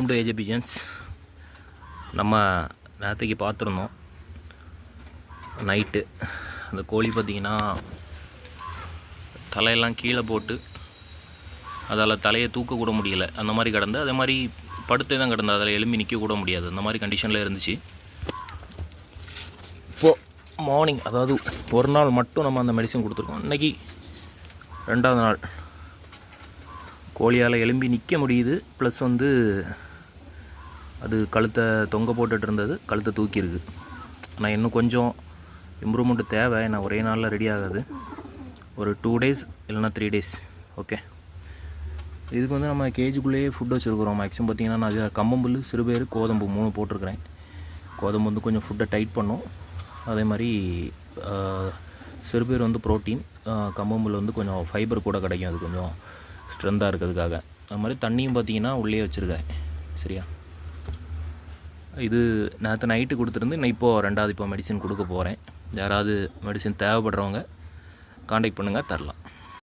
Welcome to AJ pigeons. நம்ம நேற்றுக்கு பார்த்துருந்தோம் நைட்டு அந்த கோழி பார்த்திங்கன்னா தலையெல்லாம் கீழே போட்டு அதால் தலையை தூக்கக்கூட முடியலை, அந்த மாதிரி கிடந்து அதே மாதிரி படுத்தே தான் கிடந்து, அதில் எலும்பி நிற்கக்கூட முடியாது, அந்த மாதிரி கண்டிஷனில் இருந்துச்சு. இப்போது மார்னிங், அதாவது ஒரு நாள் மட்டும் நம்ம அந்த மெடிசன் கொடுத்துருக்கோம். இன்றைக்கி 2வது நாள் கோழியால் எலும்பி நிற்க முடியுது, ப்ளஸ் வந்து அது கழுத்தை தொங்க போட்டுட்டு இருந்தது, கழுத்தை தூக்கியிருக்கு. ஆனால் இன்னும் கொஞ்சம் இம்ப்ரூவ்மெண்ட்டு தேவை, ஏன்னா ஒரே நாளில் ரெடி ஆகாது, ஒரு 2 days இல்லைனா 3 days. ஓகே, இதுக்கு வந்து நம்ம கேஜுக்குள்ளேயே ஃபுட் வச்சுருக்குறோம். மேக்ஸிமம் பார்த்திங்கன்னா நான் கம்பம்புல், சிறுபேறு, கோதம்பு 3 போட்டிருக்கிறேன். கோதம்பு வந்து கொஞ்சம் ஃபுட்டை டைட் பண்ணும், அதே மாதிரி சிறுபேர் வந்து ப்ரோட்டீன், கம்பம்புல் வந்து கொஞ்சம் ஃபைபர் கூட கிடைக்கும், அது கொஞ்சம் ஸ்ட்ரென்த்தாக இருக்கிறதுக்காக. அது மாதிரி தண்ணியும் பார்த்திங்கன்னா உள்ளே வச்சுருக்கேன். சரியா, இது நேற்று நைட்டு கொடுத்துருந்து, நான் இப்போது 2வது மெடிசன் கொடுக்க போகிறேன். யாராவது மெடிசன் தேவைப்படுறவங்க காண்டாக்ட் பண்ணுங்கள், தரலாம்.